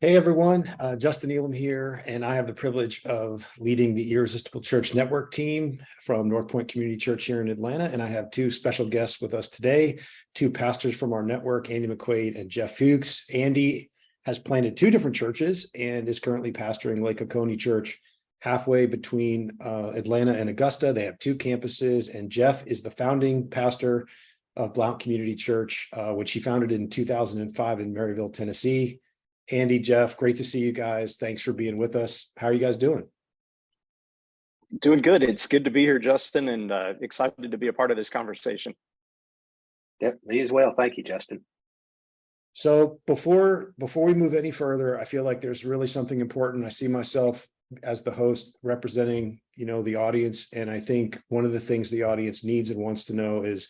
Hey everyone, Justin Elam here, and I have the privilege of leading the Irresistible Church Network team from North Point Community Church here in Atlanta. And I have two special guests with us today, two pastors from our network, Andy McQuaid and Jeff Fuchs. Andy has planted two different churches and is currently pastoring Lake Oconee Church, halfway between Atlanta and Augusta. They have two campuses, and Jeff is the founding pastor of Blount Community Church, which he founded in 2005 in Maryville, Tennessee. Andy, Jeff, great to see you guys. Thanks for being with us. How are you guys doing? Doing good. It's good to be here, Justin, and excited to be a part of this conversation. Yep, me as well. Thank you, Justin. So before we move any further, I feel like there's really something important. I see myself as the host representing, the audience. And I think one of the things the audience needs and wants to know is,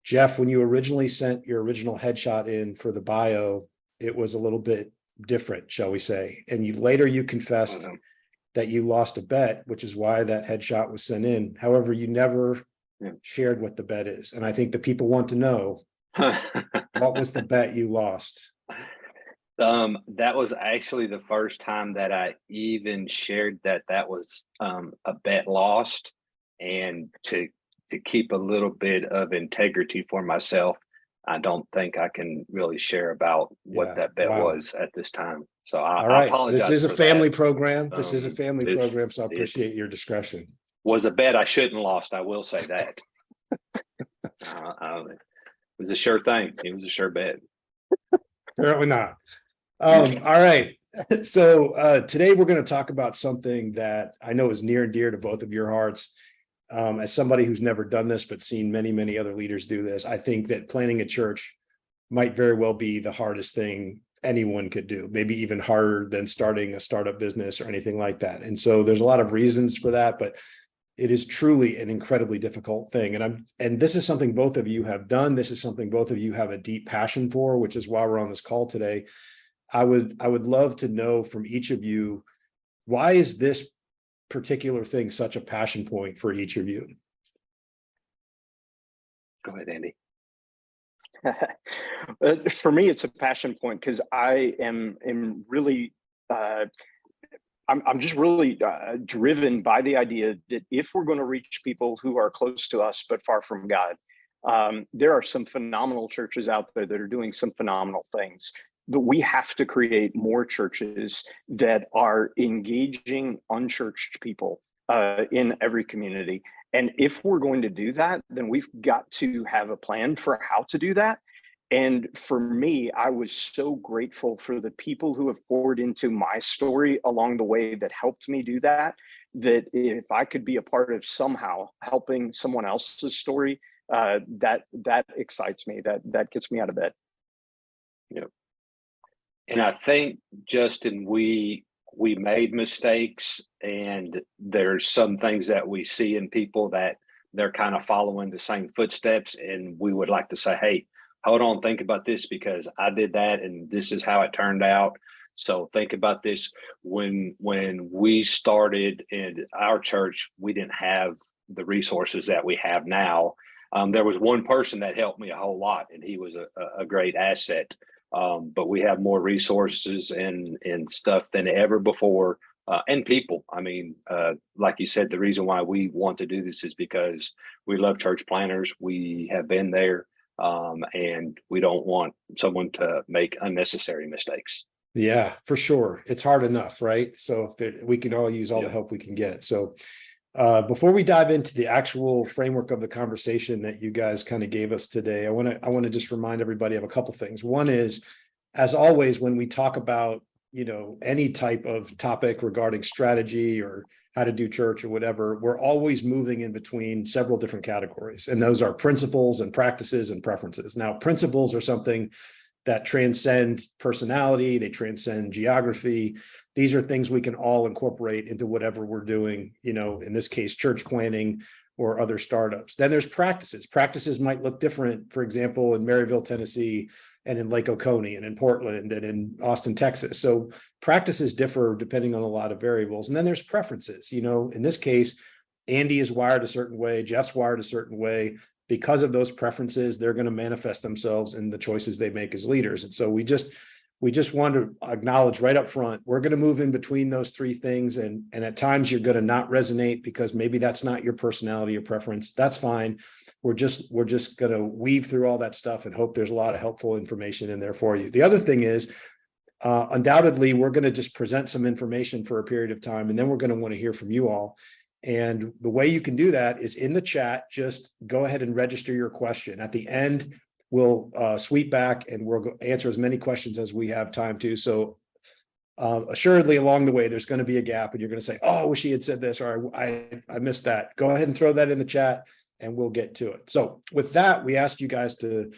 Jeff, when you originally sent your original headshot in for the bio, it was a little bit different, shall we say. And you confessed that you lost a bet, which is why that headshot was sent in. However, you never shared what the bet is. And I think the people want to know, what was the bet you lost? That was actually the first time that I even shared that was a bet lost. And to keep a little bit of integrity for myself, I don't think I can really share about what that bet was at this time. So I apologize. This is a family program. This is a family program, so I appreciate your discretion. Was a bet I shouldn't lost. I will say that. It was a sure thing. It was a sure bet. Apparently not. All right. So today we're going to talk about something that I know is near and dear to both of your hearts. As somebody who's never done this, but seen many, many other leaders do this, I think that planning a church might very well be the hardest thing anyone could do, maybe even harder than starting a startup business or anything like that. And so there's a lot of reasons for that, but it is truly an incredibly difficult thing. And this is something both of you have done. This is something both of you have a deep passion for, which is why we're on this call today. I would love to know from each of you, why is this particular thing such a passion point for each of you? Go ahead, Andy. For me, it's a passion point because I am really I'm just really driven by the idea that if we're going to reach people who are close to us but far from God, there are some phenomenal churches out there that are doing some phenomenal things. But we have to create more churches that are engaging unchurched people in every community. And if we're going to do that, then we've got to have a plan for how to do that. And for me, I was so grateful for the people who have poured into my story along the way that helped me do that, that if I could be a part of somehow helping someone else's story, that excites me, that gets me out of bed. Yeah. And I think, Justin, we made mistakes, and there's some things that we see in people that they're kind of following the same footsteps. And we would like to say, hey, hold on, think about this, because I did that and this is how it turned out. So think about this. When we started in our church, we didn't have the resources that we have now. There was one person that helped me a whole lot, and he was a great asset. But we have more resources and stuff than ever before, and people. I mean, like you said, the reason why we want to do this is because we love church planners. We have been there, and we don't want someone to make unnecessary mistakes. Yeah, for sure. It's hard enough, right? So we can all use all the help we can get. So before we dive into the actual framework of the conversation that you guys kind of gave us today, I want to just remind everybody of a couple things. One is, as always, when we talk about, any type of topic regarding strategy or how to do church or whatever, we're always moving in between several different categories. And those are principles and practices and preferences. Now, principles are something that transcend personality, they transcend geography. These are things we can all incorporate into whatever we're doing, in this case, church planning or other startups. Then there's practices. Practices might look different, for example, in Maryville, Tennessee, and in Lake Oconee, and in Portland, and in Austin, Texas. So practices differ depending on a lot of variables. And then there's preferences. In this case, Andy is wired a certain way, Jeff's wired a certain way. Because of those preferences, they're going to manifest themselves in the choices they make as leaders. And so we just want to acknowledge right up front, we're going to move in between those three things. And at times you're going to not resonate because maybe that's not your personality or preference. That's fine. We're just going to weave through all that stuff and hope there's a lot of helpful information in there for you. The other thing is, undoubtedly, we're going to just present some information for a period of time, and then we're going to want to hear from you all. And the way you can do that is in the chat. Just go ahead and register your question. At the end, we'll sweep back and we'll answer as many questions as we have time to. So assuredly along the way, there's going to be a gap and you're going to say, oh, I wish he had said this, or I missed that. Go ahead and throw that in the chat and we'll get to it. So with that, we asked you guys to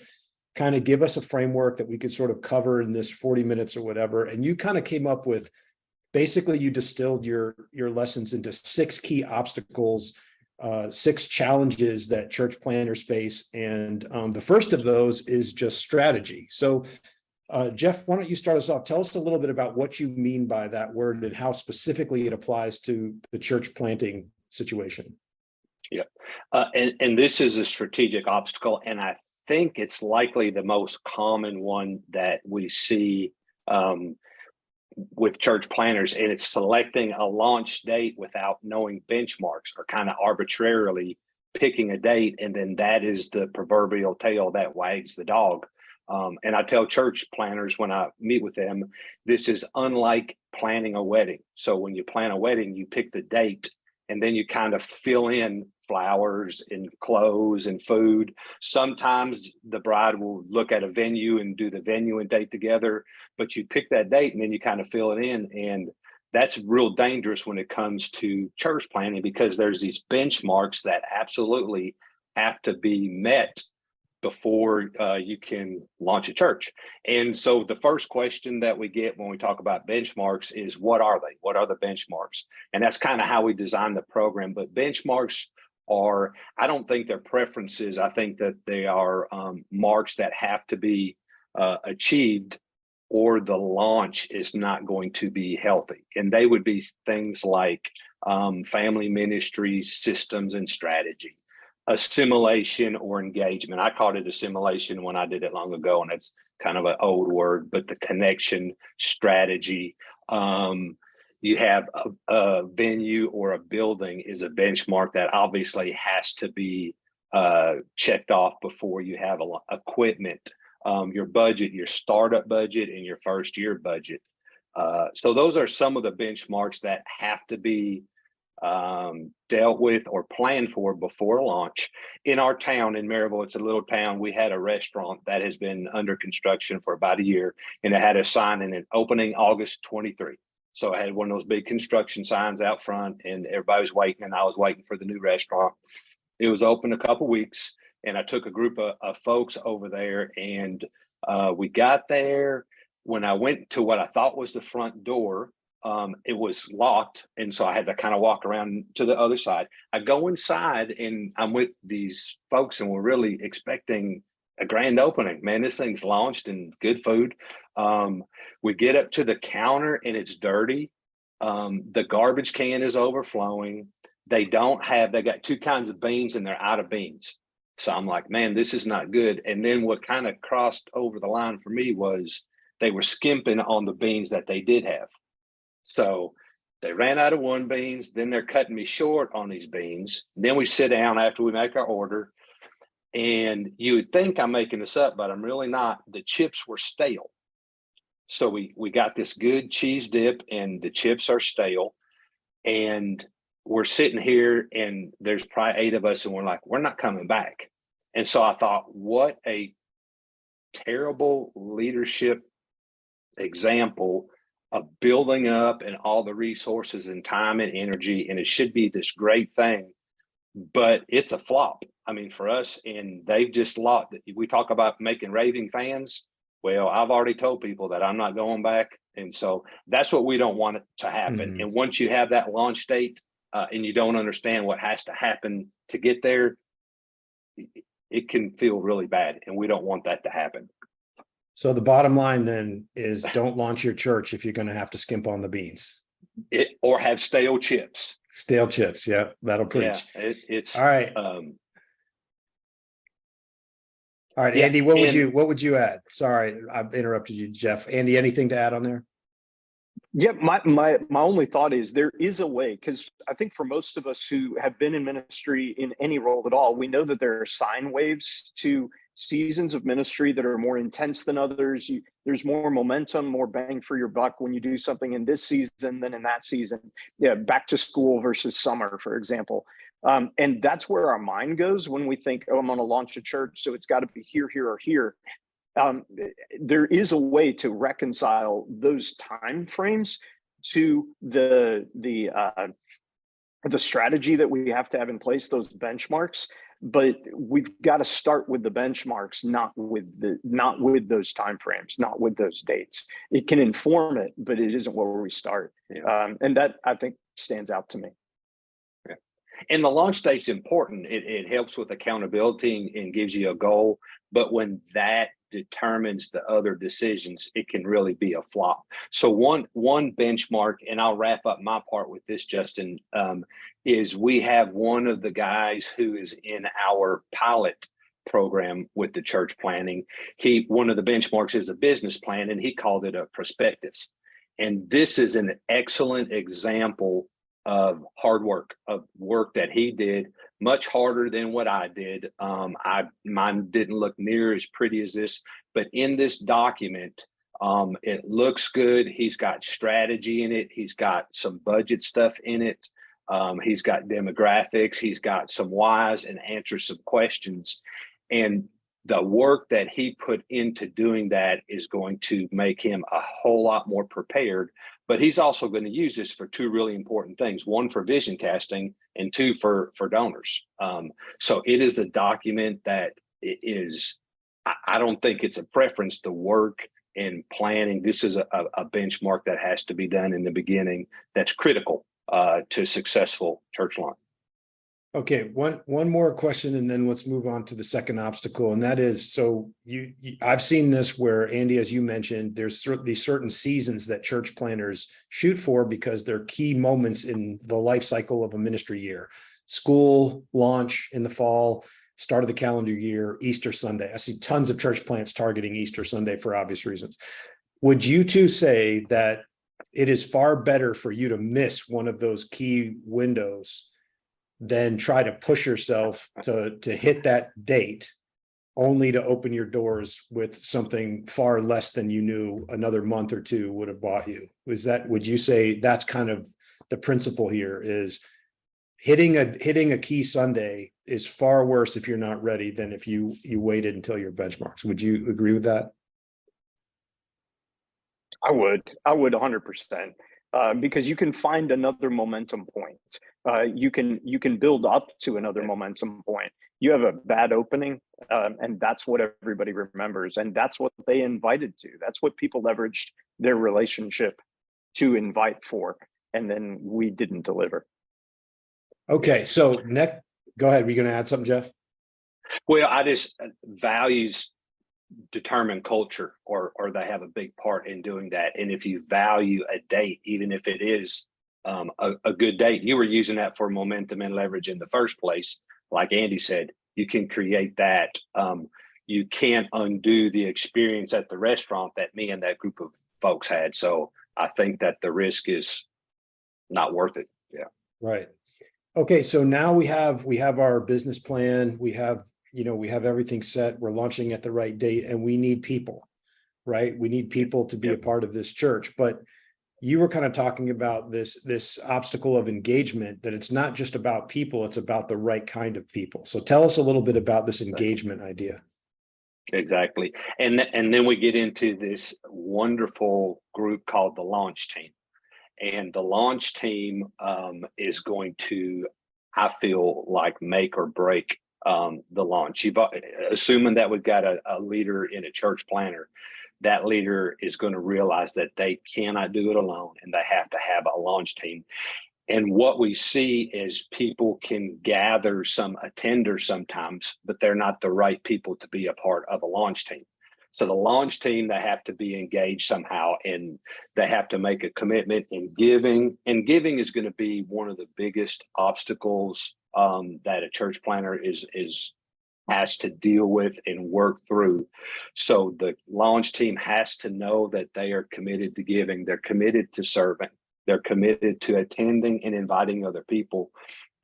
kind of give us a framework that we could sort of cover in this 40 minutes or whatever. And you kind of came up with, basically you distilled your lessons into 6 key obstacles, 6 challenges that church planners face. And the first of those is just strategy. So Jeff, why don't you start us off? Tell us a little bit about what you mean by that word and how specifically it applies to the church planting situation. Yeah. And this is a strategic obstacle. And I think it's likely the most common one that we see with church planners, and it's selecting a launch date without knowing benchmarks, or kind of arbitrarily picking a date. And then that is the proverbial tail that wags the dog. And I tell church planners when I meet with them, this is unlike planning a wedding. So when you plan a wedding, you pick the date and then you kind of fill in flowers and clothes and food. Sometimes the bride will look at a venue and do the venue and date together, but you pick that date and then you kind of fill it in. And that's real dangerous when it comes to church planning, because there's these benchmarks that absolutely have to be met before you can launch a church. And so the first question that we get when we talk about benchmarks is, what are they? What are the benchmarks? And that's kind of how we design the program. But benchmarks are, I don't think they're preferences. I think that they are marks that have to be achieved, or the launch is not going to be healthy. And they would be things like family ministries, systems, and strategy. Assimilation or engagement. I called it assimilation when I did it long ago, and it's kind of an old word, but the connection, strategy. You have a venue or a building is a benchmark that obviously has to be checked off before you have equipment, your budget, your startup budget, and your first year budget. So those are some of the benchmarks that have to be dealt with or planned for before launch. In our town in Maryville, it's a little town, we had a restaurant that has been under construction for about a year, and it had a sign in it, opening August 23. So I had one of those big construction signs out front, and everybody was waiting, and I was waiting for the new restaurant. It was open a couple weeks, and I took a group of folks over there, and we got there. When I went to what I thought was the front door, it was locked. And so I had to kind of walk around to the other side. I go inside and I'm with these folks, and we're really expecting a grand opening. Man, this thing's launched and good food. We get up to the counter and it's dirty. The garbage can is overflowing. They got 2 kinds of beans and they're out of beans. So I'm like, man, this is not good. And then what kind of crossed over the line for me was they were skimping on the beans that they did have. So they ran out of one beans, then they're cutting me short on these beans. Then we sit down after we make our order, and you would think I'm making this up, but I'm really not. The chips were stale. So we got this good cheese dip and the chips are stale, and we're sitting here and there's probably 8 of us, and we're like, we're not coming back. And so I thought, what a terrible leadership example of building up and all the resources and time and energy. And it should be this great thing, but it's a flop. I mean, for us, and they've just lost. We talk about making raving fans. Well, I've already told people that I'm not going back. And so that's what we don't want it to happen. Mm-hmm. And once you have that launch date and you don't understand what has to happen to get there, it can feel really bad. And we don't want that to happen. So the bottom line then is, don't launch your church if you're going to have to skimp on the beans. Or have stale chips. Stale chips, yeah, that'll preach. Yeah, it's all right. All right, Yeah, Andy, what would you add? Sorry, I've interrupted you, Jeff. Andy, anything to add on there? Yeah, my only thought is there is a way, because I think for most of us who have been in ministry in any role at all, we know that there are sine waves to seasons of ministry that are more intense than others. There's more momentum, more bang for your buck when you do something in this season than in that season. Yeah, back to school versus summer, for example. And that's where our mind goes when we think, oh, I'm going to launch a church, so it's got to be here, here, or here. There is a way to reconcile those time frames to the strategy that we have to have in place, those benchmarks. But we've got to start with the benchmarks, not with those time frames, not with those dates. It can inform it, but it isn't where we start. And that, I think, stands out to me. And the launch date's important. It helps with accountability and gives you a goal. But when that determines the other decisions, it can really be a flop. So one benchmark, and I'll wrap up my part with this, Justin, is we have one of the guys who is in our pilot program with the church planning. One of the benchmarks is a business plan, and he called it a prospectus. And this is an excellent example of hard work, of work that he did, much harder than what I did. Mine didn't look near as pretty as this, but in this document, it looks good. He's got strategy in it. He's got some budget stuff in it. He's got demographics. He's got some whys and answers some questions. And the work that he put into doing that is going to make him a whole lot more prepared. But he's also going to use this for two really important things: one, for vision casting, and two, for donors. So it is a document that is, I don't think it's a preference. The work and planning, this is a benchmark that has to be done in the beginning that's critical to successful church launch. Okay, one more question, and then let's move on to the second obstacle. And that is, so I've seen this where, Andy, as you mentioned, there's these certain seasons that church planners shoot for because they're key moments in the life cycle of a ministry year. School, launch in the fall, start of the calendar year, Easter Sunday. I see tons of church plants targeting Easter Sunday for obvious reasons. Would you two say that it is far better for you to miss one of those key windows than try to push yourself to hit that date, only to open your doors with something far less than you knew another month or two would have bought you? Would you say that's kind of the principle here, is hitting a key Sunday is far worse if you're not ready than if you waited until your benchmarks? Would you agree with that? I would 100%, because you can find another momentum point. You can build up to another momentum point. You have a bad opening, and that's what everybody remembers, and that's what they invited to. That's what people leveraged their relationship to invite for, and then we didn't deliver. Okay, so next, go ahead. Were you going to add something, Jeff? Well, values determine culture, or they have a big part in doing that. And if you value a date, even if it is a good date, you were using that for momentum and leverage in the first place. Like Andy said, you can create that. You can't undo the experience at the restaurant that me and that group of folks had. So I think that the risk is not worth it. Yeah. Right. Okay. So now we have our business plan. We have everything set. We're launching at the right date, and we need people, right? We need people to be a part of this church. But you were kind of talking about this obstacle of engagement, that it's not just about people, it's about the right kind of people. So tell us a little bit about this engagement idea. Exactly. And then we get into this wonderful group called the launch team. And the launch team is going to, I feel like, make or break the launch. Assuming that we've got a leader in a church planner, that leader is going to realize that they cannot do it alone, and they have to have a launch team. And what we see is people can gather some attenders sometimes, but they're not the right people to be a part of a launch team. So the launch team, they have to be engaged somehow, and they have to make a commitment in giving. And giving is going to be one of the biggest obstacles that a church planner is has to deal with and work through. So the launch team has to know that they are committed to giving, they're committed to serving, they're committed to attending and inviting other people.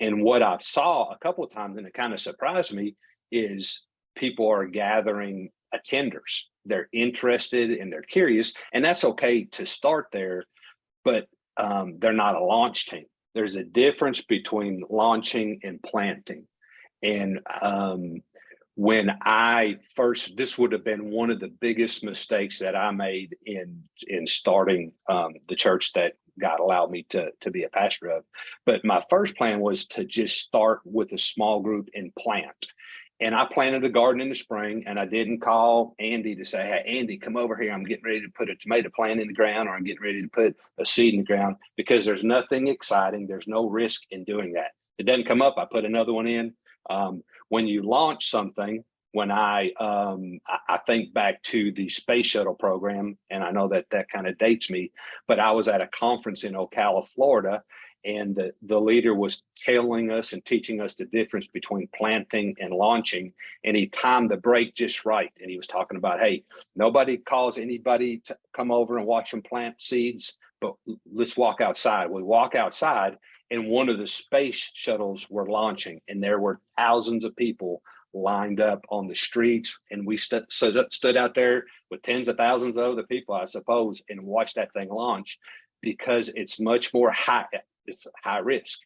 And what I saw a couple of times, and it kind of surprised me, is people are gathering attenders. They're interested and they're curious, and that's okay to start there, but they're not a launch team. There's a difference between launching and planting. And when I first, this would have been one of the biggest mistakes that I made in starting the church that God allowed me to be a pastor of. But my first plan was to just start with a small group and plant. And I planted a garden in the spring, and I didn't call Andy to say, hey, Andy, come over here. I'm getting ready to put a tomato plant in the ground, or I'm getting ready to put a seed in the ground, because there's nothing exciting. There's no risk in doing that. It doesn't come up, I put another one in. When you launch something, when I think back to the space shuttle program, and I know that kind of dates me, but I was at a conference in Ocala, Florida, and the leader was telling us and teaching us the difference between planting and launching, and he timed the break just right. And he was talking about, hey, nobody calls anybody to come over and watch them plant seeds, but let's walk outside. We walk outside, and one of the space shuttles were launching, and there were thousands of people lined up on the streets, and we stood out there with tens of thousands of other people, I suppose, and watched that thing launch, because it's much more high. It's high risk.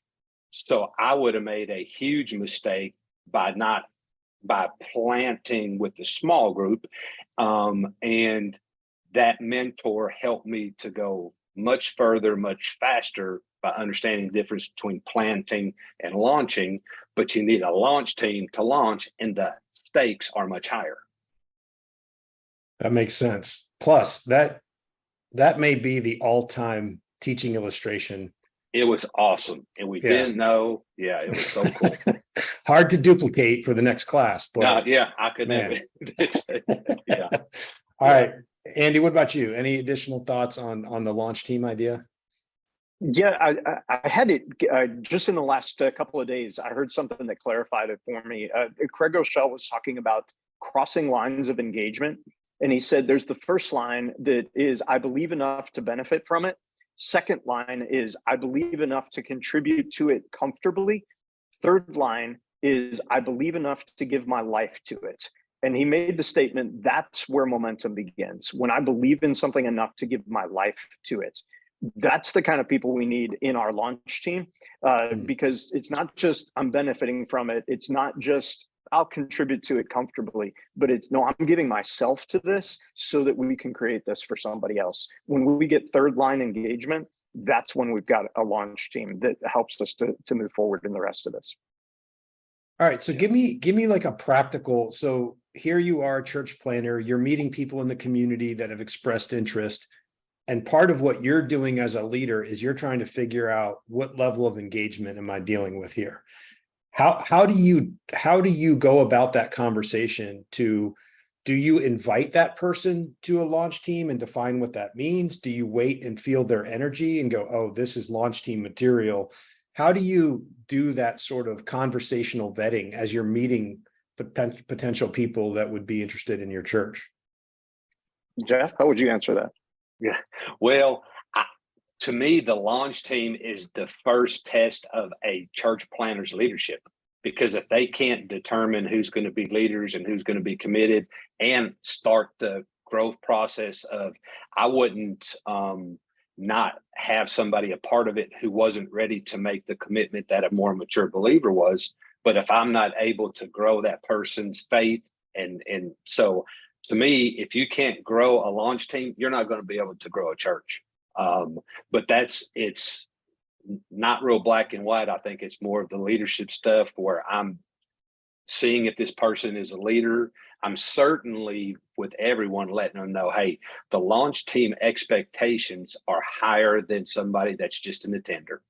So I would have made a huge mistake by planting with the small group. And that mentor helped me to go much further, much faster, by understanding the difference between planting and launching. But you need a launch team to launch, and the stakes are much higher. That makes sense. Plus, that may be the all-time teaching illustration. It was awesome. And we didn't know. Yeah, it was so cool. Hard to duplicate for the next class, but I could never. Yeah. All right. Andy, what about you? Any additional thoughts on the launch team idea? Yeah, I had it just in the last couple of days. I heard something that clarified it for me. Craig Rochelle was talking about crossing lines of engagement. And he said there's the first line that is, I believe enough to benefit from it. Second line is, I believe enough to contribute to it comfortably. Third line is, I believe enough to give my life to it. And he made the statement, that's where momentum begins. When I believe in something enough to give my life to it. That's the kind of people we need in our launch team, because it's not just I'm benefiting from it. It's not just I'll contribute to it comfortably, but it's no, I'm giving myself to this so that we can create this for somebody else. When we get third line engagement, that's when we've got a launch team that helps us to move forward in the rest of this. All right. So give me like a practical. So here you are, church planner, you're meeting people in the community that have expressed interest. And part of what you're doing as a leader is you're trying to figure out what level of engagement am I dealing with here? How do you go about that conversation? Do you invite that person to a launch team and define what that means? Do you wait and feel their energy and go, oh, this is launch team material? How do you do that sort of conversational vetting as you're meeting potential people that would be interested in your church? Jeff, how would you answer that? Yeah. Well, to me, the launch team is the first test of a church planner's leadership, because if they can't determine who's going to be leaders and who's going to be committed and start the growth process of, I wouldn't not have somebody a part of it who wasn't ready to make the commitment that a more mature believer was. But if I'm not able to grow that person's faith, and so to me, if you can't grow a launch team, you're not going to be able to grow a church. But it's not real black and white. I think it's more of the leadership stuff where I'm seeing if this person is a leader. I'm certainly with everyone letting them know, hey, the launch team expectations are higher than somebody that's just an attender.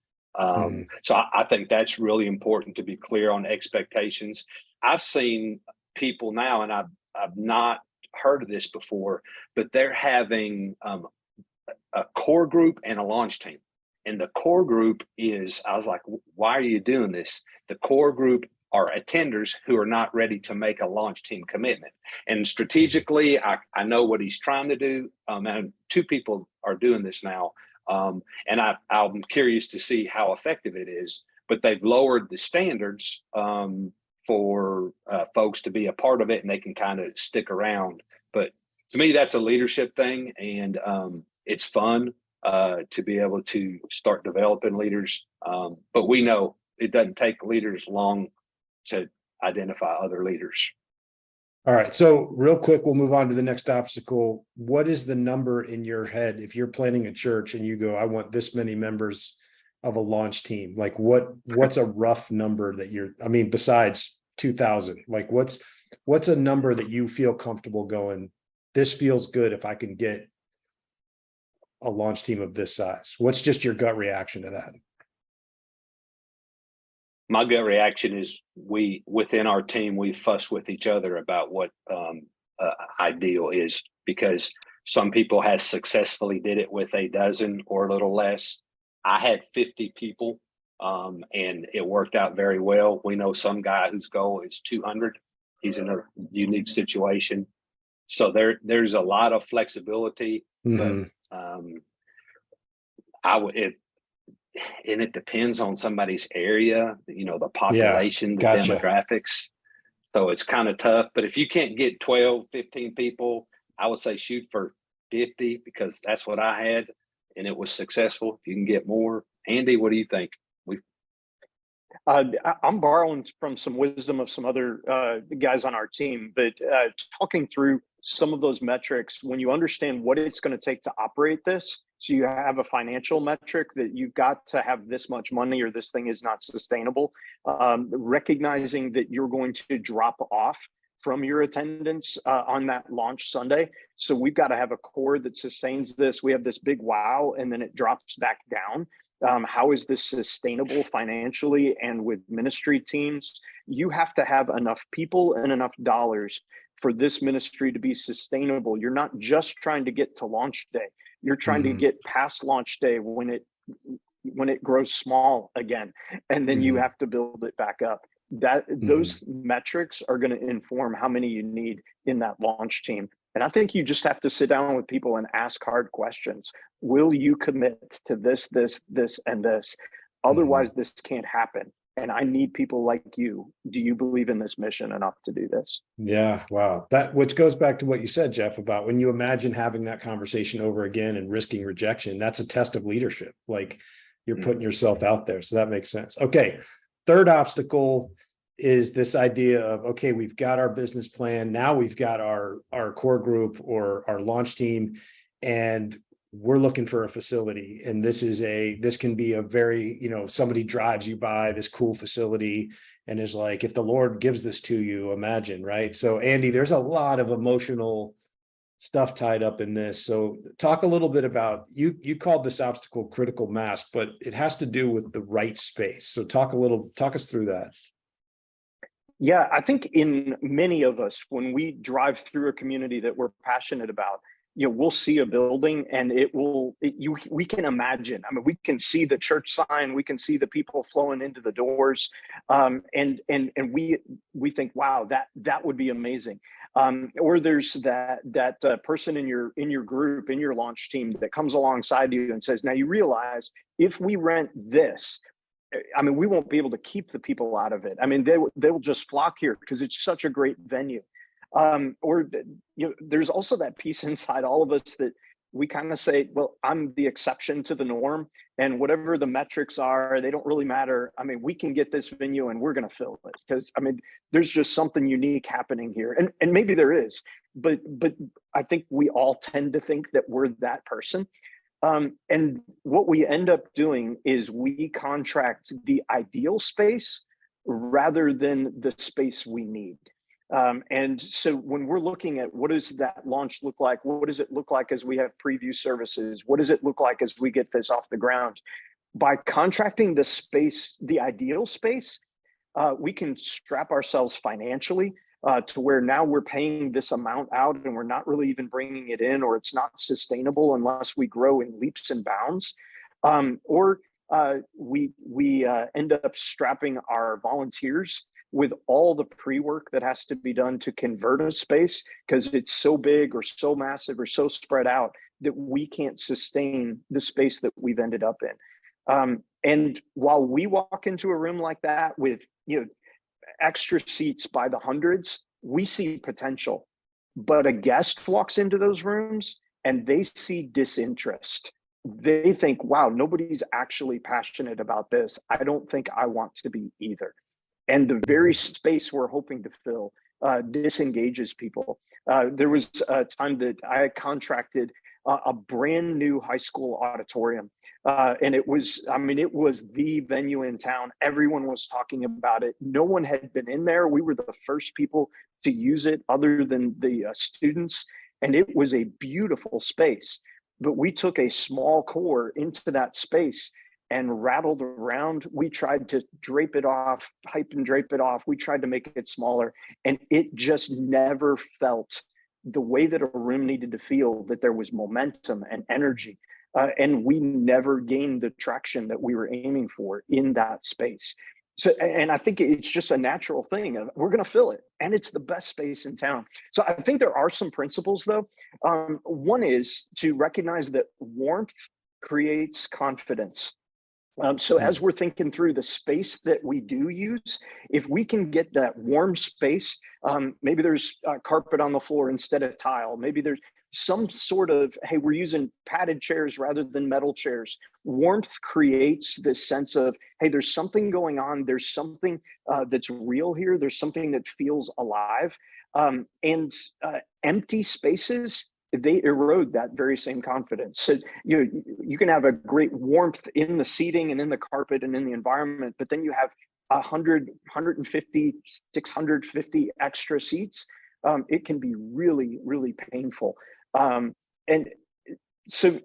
So I think that's really important to be clear on expectations. I've seen people now, and I've not heard of this before, but they're having a core group and a launch team. And the core group is, I was like, why are you doing this? The core group are attenders who are not ready to make a launch team commitment. And strategically, I know what he's trying to do. And 2 people are doing this now. And I'm curious to see how effective it is, but they've lowered the standards for folks to be a part of it, and they can kind of stick around. But to me, that's a leadership thing, and it's fun to be able to start developing leaders. But we know it doesn't take leaders long to identify other leaders. All right. So real quick, we'll move on to the next obstacle. What is the number in your head if you're planning a church and you go, I want this many members of a launch team? Like what's a rough number that besides 2,000, like what's a number that you feel comfortable going, this feels good if I can get a launch team of this size? What's just your gut reaction to that? My gut reaction is within our team, we fuss with each other about what ideal is, because some people have successfully did it with a dozen or a little less. I had 50 people and it worked out very well. We know some guy whose goal is 200. He's in a unique situation. So there's a lot of flexibility, but and it depends on somebody's area, the population, the gotcha. demographics. So it's kind of tough, but if you can't get 12, 15 people, I would say shoot for 50, because that's what I had and it was successful. If you can get more. Andy, what do you think? I'm borrowing from some wisdom of some other guys on our team, but talking through some of those metrics, when you understand what it's going to take to operate this, so you have a financial metric that you've got to have this much money or this thing is not sustainable, recognizing that you're going to drop off from your attendance on that launch Sunday. So we've got to have a core that sustains this. We have this big wow, and then it drops back down. How is this sustainable financially and with ministry teams? You have to have enough people and enough dollars for this ministry to be sustainable. You're not just trying to get to launch day. You're trying to get past launch day when it grows small again, and then you have to build it back up. Those metrics are going to inform how many you need in that launch team. And I think you just have to sit down with people and ask hard questions. Will you commit to this, and this? Otherwise, this can't happen. And I need people like you. Do you believe in this mission enough to do this? Yeah. Wow. Which goes back to what you said, Jeff, about when you imagine having that conversation over again and risking rejection, that's a test of leadership. Like you're putting yourself out there. So that makes sense. Okay. Third obstacle is this idea of, okay, we've got our business plan. Now we've got our core group or our launch team, and we're looking for a facility. And this can be a very, somebody drives you by this cool facility and is like, if the Lord gives this to you, imagine, right? So Andy, there's a lot of emotional stuff tied up in this. So talk a little bit about, you called this obstacle critical mass, but it has to do with the right space. So talk us through that. Yeah, I think in many of us, when we drive through a community that we're passionate about, we'll see a building and we can imagine. I mean, we can see the church sign, we can see the people flowing into the doors, and we think, wow, that would be amazing. Or there's that person in your group, in your launch team, that comes alongside you and says, now you realize if we rent this, I mean, we won't be able to keep the people out of it. I mean, they will just flock here because it's such a great venue. Or there's also that piece inside all of us that we kind of say, well, I'm the exception to the norm, and whatever the metrics are, they don't really matter. I mean, we can get this venue and we're going to fill it because, I mean, there's just something unique happening here, and maybe there is, but I think we all tend to think that we're that person. And what we end up doing is we contract the ideal space rather than the space we need. And so when we're looking at what does that launch look like, what does it look like as we have preview services, what does it look like as we get this off the ground? By contracting the space, the ideal space, we can strap ourselves financially to where now we're paying this amount out and we're not really even bringing it in, or it's not sustainable unless we grow in leaps and bounds. Or we end up strapping our volunteers with all the pre-work that has to be done to convert a space, because it's so big or so massive or so spread out that we can't sustain the space that we've ended up in. And while we walk into a room like that with, extra seats by the hundreds, we see potential. But a guest walks into those rooms and they see disinterest. They think, wow, nobody's actually passionate about this. I don't think I want to be either. And the very space we're hoping to fill disengages people. There was a time that I contracted a brand new high school auditorium. And it was the venue in town. Everyone was talking about it. No one had been in there. We were the first people to use it other than the students. And it was a beautiful space. But we took a small core into that space and rattled around. We tried to drape it off, hype and drape it off. We tried to make it smaller. And it just never felt the way that a room needed to feel, that there was momentum and energy. And we never gained the traction that we were aiming for in that space. So, and I think it's just a natural thing of, we're going to fill it, and it's the best space in town. So I think there are some principles though. One is to recognize that warmth creates confidence. So as we're thinking through the space that we do use, if we can get that warm space, maybe there's carpet on the floor instead of tile. Maybe there's some sort of, hey, we're using padded chairs rather than metal chairs. Warmth creates this sense of, hey, there's something going on. There's something that's real here. There's something that feels alive. And empty spaces, they erode that very same confidence. So you can have a great warmth in the seating and in the carpet and in the environment, but then you have 100, 150, 650 extra seats. It can be really, really painful. And so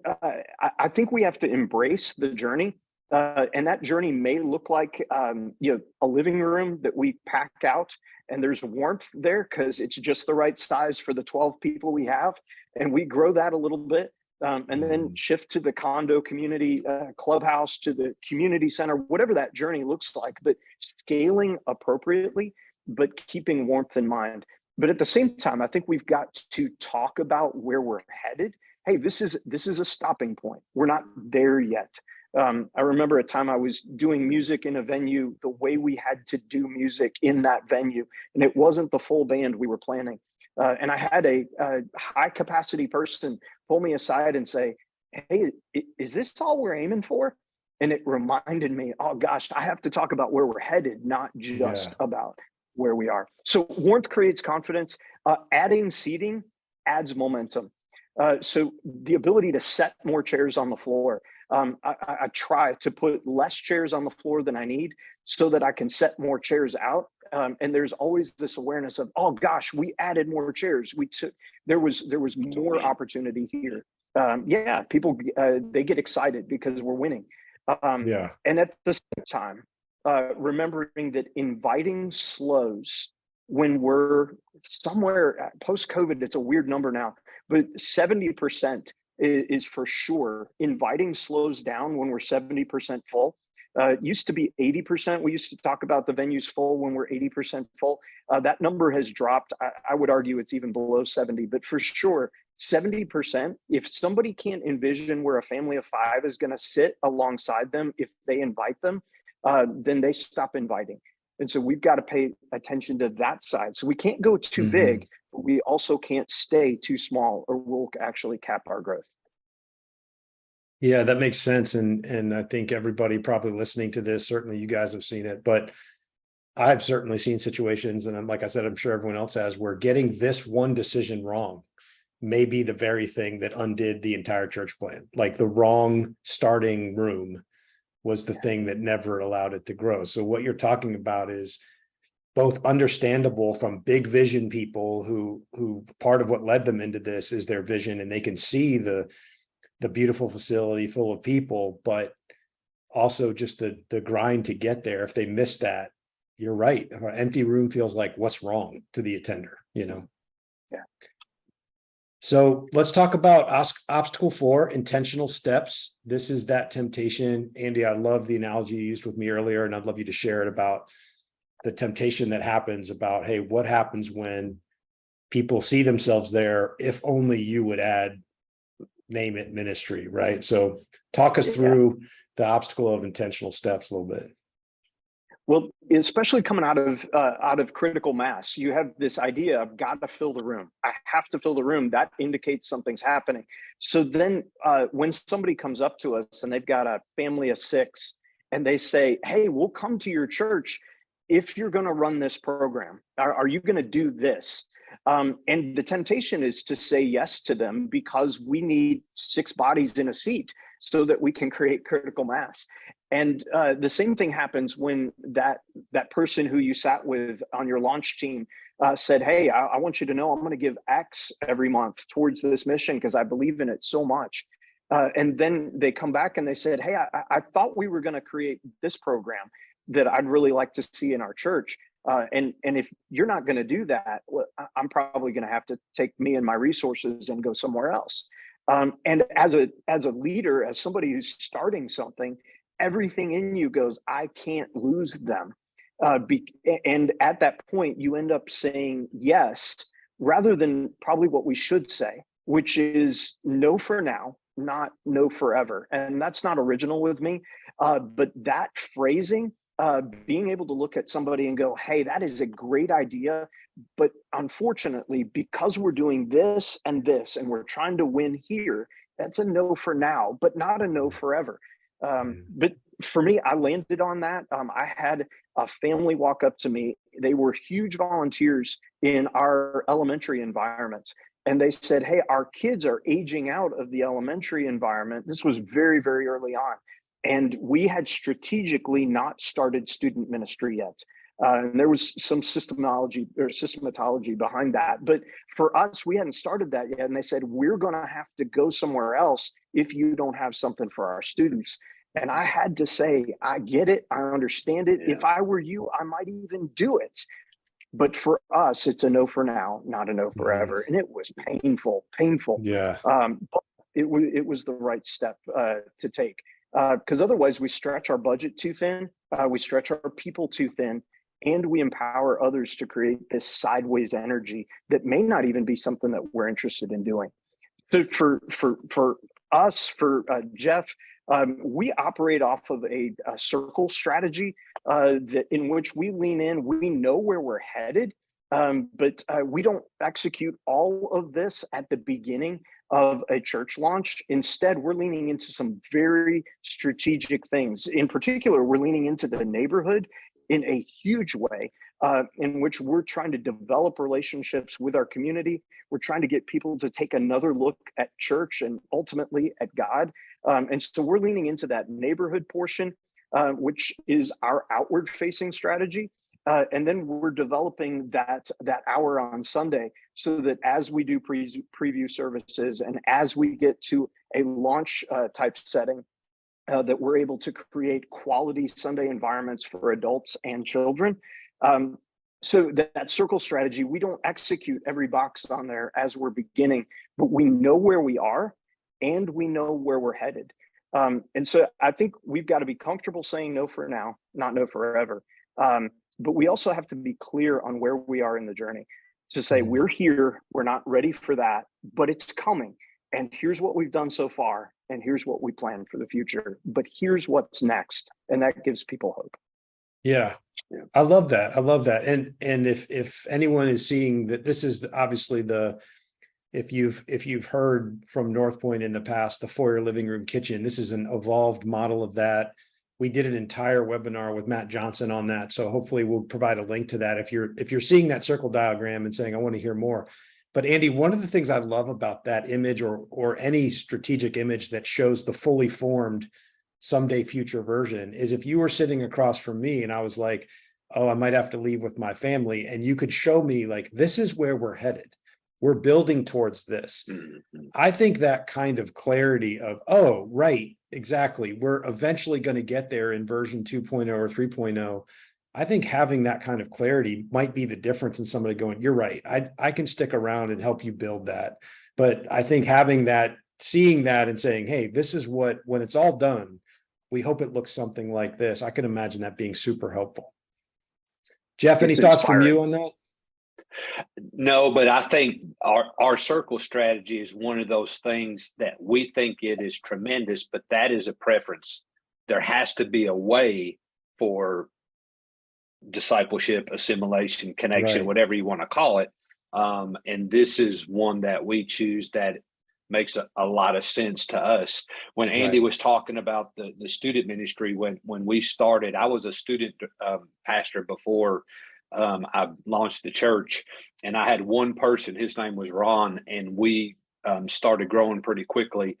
I think we have to embrace the journey. And that journey may look like a living room that we pack out, and there's warmth there because it's just the right size for the 12 people we have, and we grow that a little bit, and then shift to the condo community clubhouse, to the community center, whatever that journey looks like, but scaling appropriately, but keeping warmth in mind. But at the same time, I think we've got to talk about where we're headed. Hey, this is a stopping point. We're not there yet. I remember a time I was doing music in a venue the way we had to do music in that venue, and it wasn't the full band we were planning. And I had a high capacity person pull me aside and say, hey, is this all we're aiming for? And it reminded me, oh gosh, I have to talk about where we're headed, not just about where we are. So warmth creates confidence. Adding seating adds momentum. So the ability to set more chairs on the floor. I try to put less chairs on the floor than I need so that I can set more chairs out. And there's always this awareness of, oh gosh, we added more chairs. There was more opportunity here. People, they get excited because we're winning. And at the same time, remembering that inviting slows when we're somewhere post-COVID. It's a weird number now, but 70% is for sure. Inviting slows down when we're 70% full. It used to be 80%. We used to talk about the venues full when we're 80% full. That number has dropped. I would argue it's even below 70, but for sure, 70%. If somebody can't envision where a family of 5 is going to sit alongside them if they invite them, then they stop inviting. And so we've got to pay attention to that side. So we can't go too big, but we also can't stay too small, or we'll actually cap our growth. Yeah, that makes sense. And I think everybody probably listening to this, certainly you guys have seen it, but I've certainly seen situations, and like I said, I'm sure everyone else has, where getting this one decision wrong may be the very thing that undid the entire church plan. Like the wrong starting room was the thing that never allowed it to grow. So what you're talking about is both understandable from big vision people who part of what led them into this is their vision, and they can see the beautiful facility full of people, but also just the grind to get there. If they miss that, you're right. An empty room feels like what's wrong to the attender, Yeah. So let's talk about obstacle 4, intentional steps. This is that temptation. Andy, I love the analogy you used with me earlier, and I'd love you to share it about the temptation that happens about, hey, what happens when people see themselves there? If only you would add, name it, ministry, right? So talk us through the obstacle of intentional steps a little bit. Well, especially coming out of critical mass, you have this idea of got to fill the room. I have to fill the room. That indicates something's happening. So then when somebody comes up to us and they've got a family of 6 and they say, hey, we'll come to your church if you're going to run this program. Are you going to do this? And the temptation is to say yes to them because we need 6 bodies in a seat so that we can create critical mass. And the same thing happens when that person who you sat with on your launch team said, hey, I want you to know I'm going to give X every month towards this mission because I believe in it so much. And then they come back and they said, hey, I thought we were going to create this program that I'd really like to see in our church. And if you're not going to do that, well, I'm probably going to have to take me and my resources and go somewhere else. And as a leader, as somebody who's starting something, everything in you goes, I can't lose them. And at that point, you end up saying yes, rather than probably what we should say, which is no for now, not no forever. And that's not original with me. But that phrasing, being able to look at somebody and go, hey, that is a great idea. But unfortunately, because we're doing this, and we're trying to win here, that's a no for now, but not a no forever. But for me, I landed on that. I had a family walk up to me. They were huge volunteers in our elementary environments. And they said, hey, our kids are aging out of the elementary environment. This was very, very early on. And we had strategically not started student ministry yet. And there was some systematology behind that. But for us, we hadn't started that yet. And they said, we're going to have to go somewhere else if you don't have something for our students. And I had to say, I get it. I understand it. Yeah. If I were you, I might even do it. But for us, it's a no for now, not a no forever. And it was painful. Yeah. But it was the right step to take. Because otherwise we stretch our budget too thin, we stretch our people too thin, and we empower others to create this sideways energy that may not even be something that we're interested in doing. So for us, for Jeff, we operate off of a circle strategy in which we lean in. We know where we're headed, but we don't execute all of this at the beginning of a church launch. Instead, we're leaning into some very strategic things. In particular, we're leaning into the neighborhood in a huge way, in which we're trying to develop relationships with our community. We're trying to get people to take another look at church and ultimately at God. And so we're leaning into that neighborhood portion, which is our outward facing strategy. And then we're developing that hour on Sunday so that as we do preview services and as we get to a launch type setting, that we're able to create quality Sunday environments for adults and children. So that circle strategy, we don't execute every box on there as we're beginning, but we know where we are and we know where we're headed. And so I think we've got to be comfortable saying no for now, not no forever. But we also have to be clear on where we are in the journey to say, we're here, we're not ready for that, but it's coming. And here's what we've done so far. And here's what we plan for the future. But here's what's next. And that gives people hope. Yeah. I love that. And if anyone is seeing that, this is obviously if you've heard from North Point in the past, the foyer, living room, kitchen, this is an evolved model of that. We did an entire webinar with Matt Johnson on that. So hopefully we'll provide a link to that if you're seeing that circle diagram and saying, I want to hear more. But Andy, one of the things I love about that image or any strategic image that shows the fully formed someday future version is if you were sitting across from me and I was like, oh, I might have to leave with my family. And you could show me like, this is where we're headed. We're building towards this. I think that kind of clarity of, oh, right, exactly. We're eventually going to get there in version 2.0 or 3.0. I think having that kind of clarity might be the difference in somebody going, you're right. I can stick around and help you build that. But I think having that, seeing that and saying, hey, this is what, when it's all done, we hope it looks something like this. I can imagine that being super helpful. Jeff, any It's thoughts from inspiring. you on that? No, but I think our circle strategy is one of those things that we think it is tremendous, but that is a preference. There has to be a way for discipleship, assimilation, connection, Right. whatever you want to call it. And this is one that we choose that makes a lot of sense to us. When Andy Right. was talking about the student ministry, when we started, I was a student pastor before I launched the church, and I had one person, his name was Ron, and we started growing pretty quickly.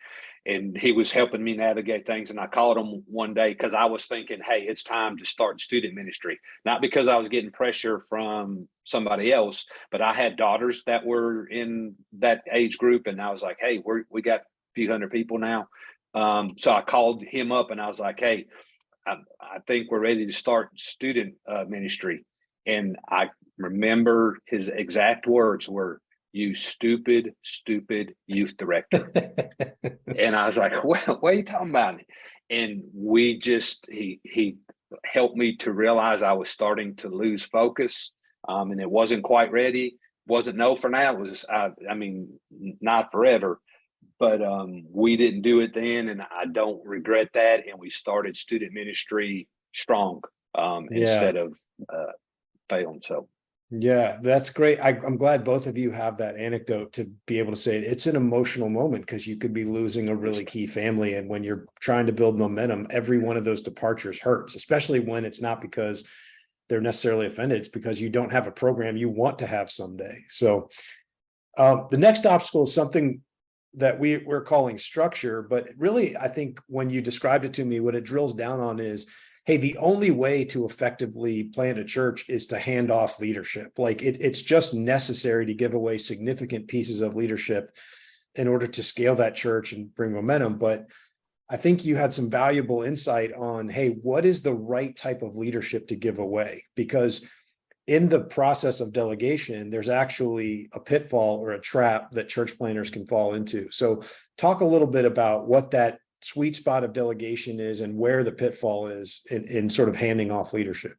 And he was helping me navigate things. And I called him one day because I was thinking, hey, it's time to start student ministry. Not because I was getting pressure from somebody else, but I had daughters that were in that age group. And I was like, hey, we got a few hundred people now. So I called him up and I was like, hey, I think we're ready to start student ministry. And I remember his exact words were, "You stupid youth director." And I was like, well, what are you talking about? And he helped me to realize I was starting to lose focus. And it wasn't quite ready. Wasn't no for now. It was, I mean, not forever, but we didn't do it then. And I don't regret that. And we started student ministry strong Yeah. instead of failing. So. Yeah, that's great. I'm glad both of you have that anecdote to be able to say it's an emotional moment because you could be losing a really key family. And when you're trying to build momentum, every one of those departures hurts, especially when it's not because they're necessarily offended. It's because you don't have a program you want to have someday. So the next obstacle is something that we're calling structure. But really, I think when you described it to me, what it drills down on is, hey, the only way to effectively plant a church is to hand off leadership. Like it's just necessary to give away significant pieces of leadership in order to scale that church and bring momentum. But I think you had some valuable insight on, hey, what is the right type of leadership to give away? Because in the process of delegation, there's actually a pitfall or a trap that church planners can fall into. So talk a little bit about what that sweet spot of delegation is and where the pitfall is in sort of handing off leadership.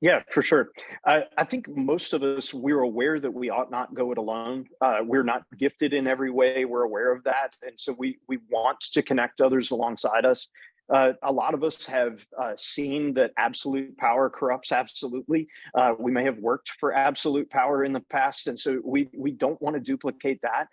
Yeah, for sure. I think most of us, we're aware that we ought not go it alone. We're not gifted in every way. We're aware of that. And so we want to connect others alongside us. A lot of us have seen that absolute power corrupts absolutely. We may have worked for absolute power in the past. And so we don't want to duplicate that.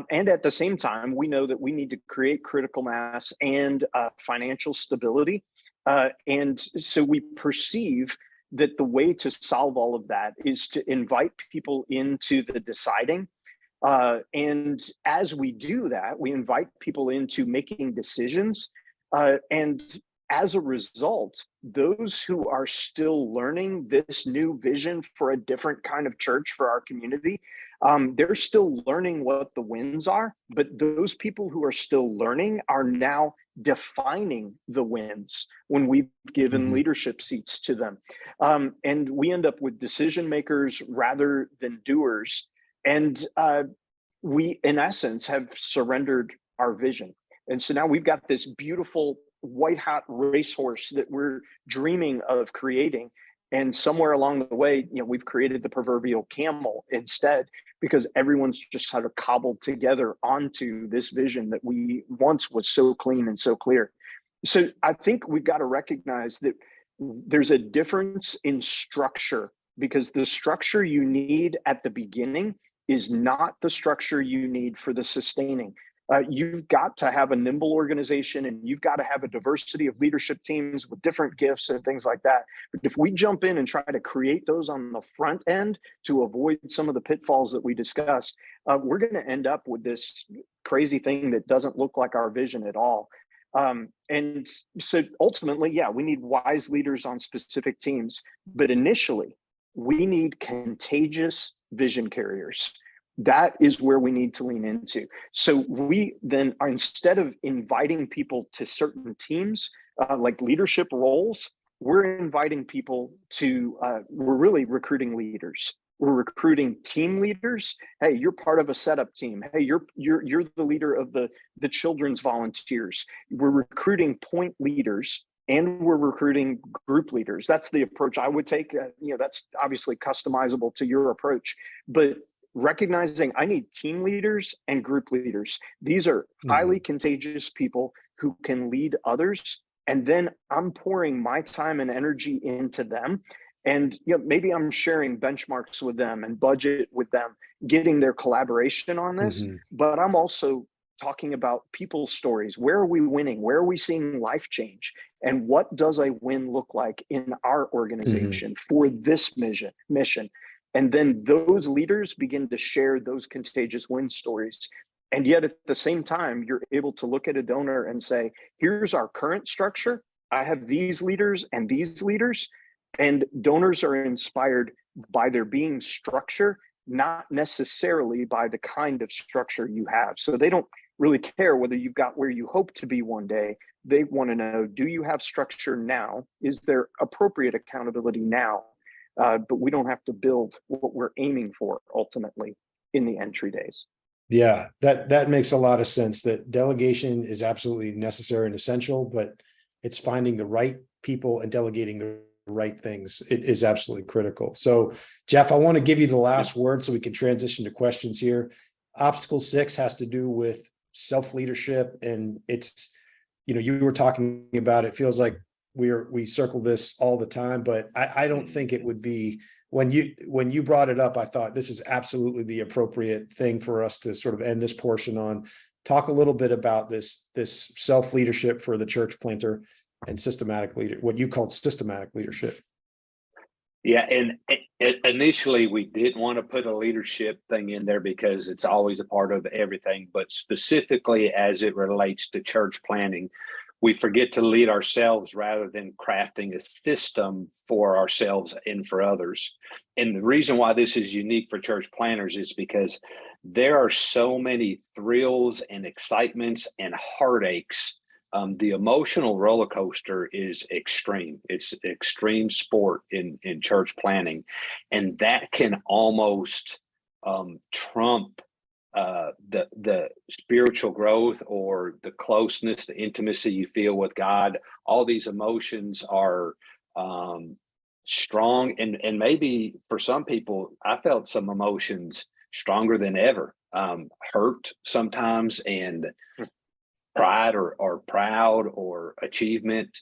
And at the same time, we know that we need to create critical mass and financial stability. And so we perceive that the way to solve all of that is to invite people into the deciding. And as we do that, we invite people into making decisions. And as a result, those who are still learning this new vision for a different kind of church for our community, they're still learning what the wins are, but those people who are still learning are now defining the wins when we've given leadership seats to them. And we end up with decision makers rather than doers. And we, in essence, have surrendered our vision. And so now we've got this beautiful white hot racehorse that we're dreaming of creating. And somewhere along the way, we've created the proverbial camel instead, because everyone's just sort of cobbled together onto this vision that we once was so clean and so clear. So I think we've got to recognize that there's a difference in structure, because the structure you need at the beginning is not the structure you need for the sustaining. You've got to have a nimble organization, and you've got to have a diversity of leadership teams with different gifts and things like that. But if we jump in and try to create those on the front end to avoid some of the pitfalls that we discussed, we're going to end up with this crazy thing that doesn't look like our vision at all. And so ultimately, yeah, we need wise leaders on specific teams, but initially we need contagious vision carriers. That is where we need to lean into. So we then are, instead of inviting people to certain teams, like leadership roles, we're inviting people to, we're really recruiting leaders. We're recruiting team leaders. Hey, you're part of a setup team. Hey, you're the leader of the children's volunteers. We're recruiting point leaders and we're recruiting group leaders. That's the approach I would take. That's obviously customizable to your approach, but recognizing I need team leaders and group leaders. These are highly contagious people who can lead others. And then I'm pouring my time and energy into them. And maybe I'm sharing benchmarks with them and budget with them, getting their collaboration on this. But I'm also talking about people's stories. Where are we winning? Where are we seeing life change? And what does a win look like in our organization for this mission? And then those leaders begin to share those contagious win stories. And yet at the same time, you're able to look at a donor and say, here's our current structure. I have these leaders and these leaders. And donors are inspired by there being structure, not necessarily by the kind of structure you have. So they don't really care whether you've got where you hope to be one day. They want to know, do you have structure now? Is there appropriate accountability now? But we don't have to build what we're aiming for ultimately in the entry days. Yeah, that makes a lot of sense, that delegation is absolutely necessary and essential, but it's finding the right people and delegating the right things. It is absolutely critical. So Jeff, I want to give you the last word so we can transition to questions here. Obstacle 6 has to do with self-leadership, and it's, you were talking about, it feels like we circle this all the time, but I don't think it would be, when you brought it up, I thought this is absolutely the appropriate thing for us to sort of end this portion on. Talk a little bit about this self-leadership for the church planter and systematic leader, what you called systematic leadership. Yeah, and initially we didn't want to put a leadership thing in there because it's always a part of everything, but specifically as it relates to church planning, we forget to lead ourselves rather than crafting a system for ourselves and for others. And the reason why this is unique for church planners is because there are so many thrills and excitements and heartaches. The emotional roller coaster is extreme. It's extreme sport in church planning. And that can almost trump the spiritual growth or the closeness, the intimacy you feel with God. All these emotions are strong. And maybe for some people, I felt some emotions stronger than ever, hurt sometimes, and pride or proud or achievement.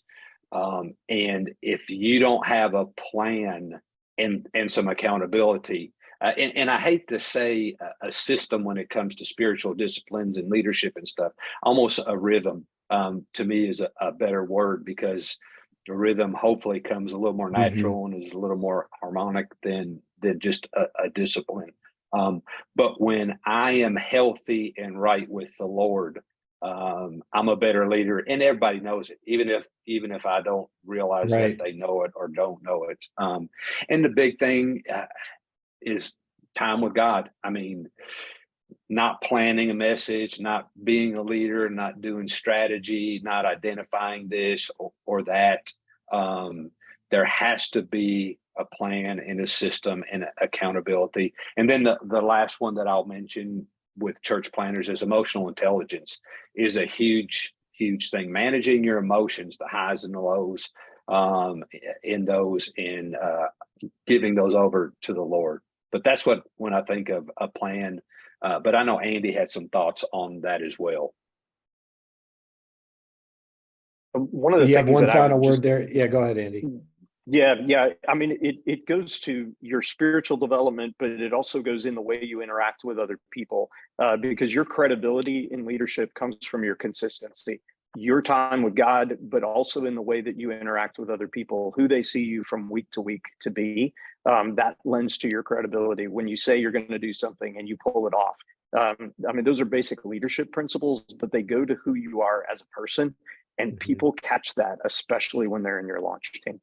And if you don't have a plan and some accountability, and I hate to say a system when it comes to spiritual disciplines and leadership and stuff, almost a rhythm to me is a better word, because the rhythm hopefully comes a little more natural and is a little more harmonic than just a discipline. But when I am healthy and right with the Lord, I'm a better leader, and everybody knows it, even if I don't realize that they know it or don't know it. And the big thing is time with God. I mean, not planning a message, not being a leader, not doing strategy, not identifying this or that. There has to be a plan and a system and accountability. And then the last one that I'll mention with church planners is emotional intelligence is a huge thing. Managing your emotions, the highs and the lows in those, and giving those over to the Lord. But that's when I think of a plan. But I know Andy had some thoughts on that as well. One of the you things have one that final word there. Yeah, go ahead, Andy. Yeah. I mean, it goes to your spiritual development, but it also goes in the way you interact with other people, because your credibility in leadership comes from your consistency, your time with God, but also in the way that you interact with other people, who they see you from week to week to be. That lends to your credibility when you say you're going to do something and you pull it off. I mean, those are basic leadership principles, but they go to who you are as a person, and people catch that, especially when they're in your launch team.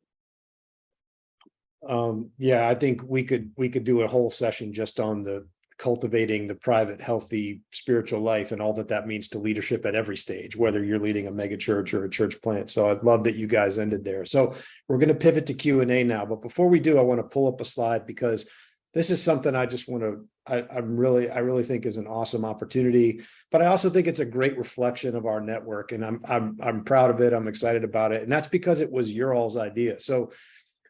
Yeah, I think we could do a whole session just on the cultivating the private, healthy spiritual life and all that means to leadership at every stage, whether you're leading a mega church or a church plant. So I'd love that you guys ended there. So we're going to pivot to Q&A now. But before we do, I want to pull up a slide, because this is something I I really think is an awesome opportunity, but I also think it's a great reflection of our network, and I'm proud of it. I'm excited about it. And that's because it was your all's idea. So,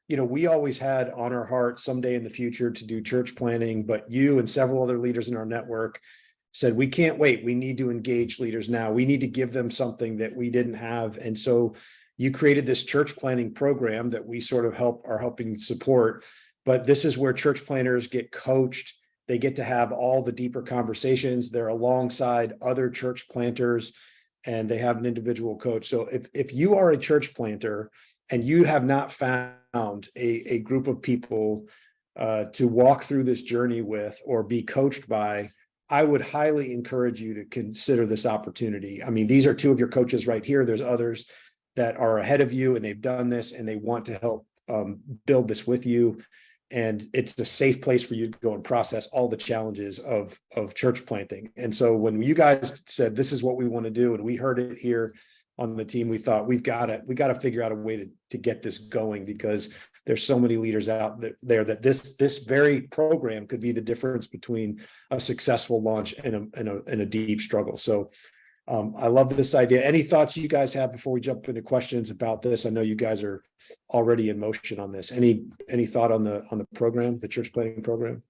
we always had on our heart someday in the future to do church planning, but you and several other leaders in our network said, we can't wait. We need to engage leaders now. We need to give them something that we didn't have. And so you created this church planning program that we sort of are helping support. But this is where church planners get coached. They get to have all the deeper conversations. They're alongside other church planters, and they have an individual coach. So if you are a church planter and you have not found a group of people to walk through this journey with or be coached by, I would highly encourage you to consider this opportunity. I mean, these are two of your coaches right here. There's others that are ahead of you, and they've done this, and they want to help build this with you. And it's a safe place for you to go and process all the challenges of church planting. And so when you guys said, this is what we want to do, and we heard it here on the team, we thought we got to figure out a way to get this going, because there's so many leaders out there that this very program could be the difference between a successful launch and a deep struggle. So I love this idea. Any thoughts you guys have before we jump into questions about this? I know you guys are already in motion on this. Any thought on the program, the church planning program?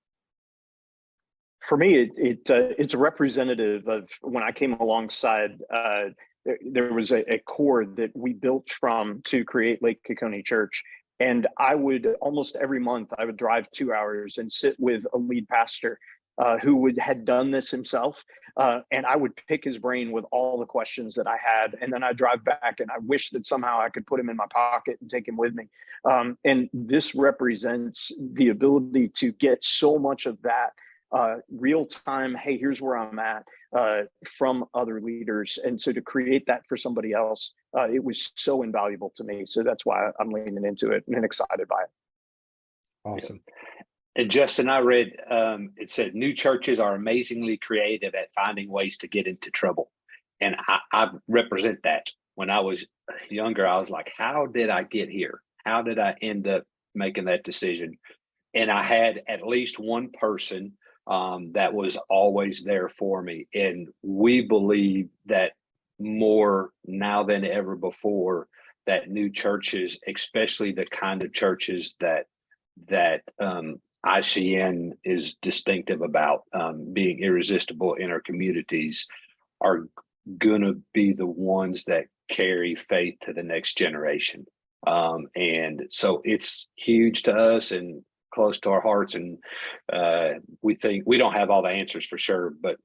For me, it's representative of when I came alongside. There was a core that we built from to create Lake Oconee Church. And I would almost every month, I would drive 2 hours and sit with a lead pastor who had done this himself. And I would pick his brain with all the questions that I had. And then I'd drive back, and I wish that somehow I could put him in my pocket and take him with me. And this represents the ability to get so much of that real time, hey, here's where I'm at, from other leaders. And so to create that for somebody else, it was so invaluable to me. So that's why I'm leaning into it and excited by it. Awesome. And Justin, I read, it said new churches are amazingly creative at finding ways to get into trouble. And I represent that. When I was younger, I was like, how did I get here? How did I end up making that decision? And I had at least one person that was always there for me. And we believe that more now than ever before, that new churches, especially the kind of churches that ICN is distinctive about, being irresistible in our communities, are going to be the ones that carry faith to the next generation. And so it's huge to us and close to our hearts. And we think we don't have all the answers for sure, but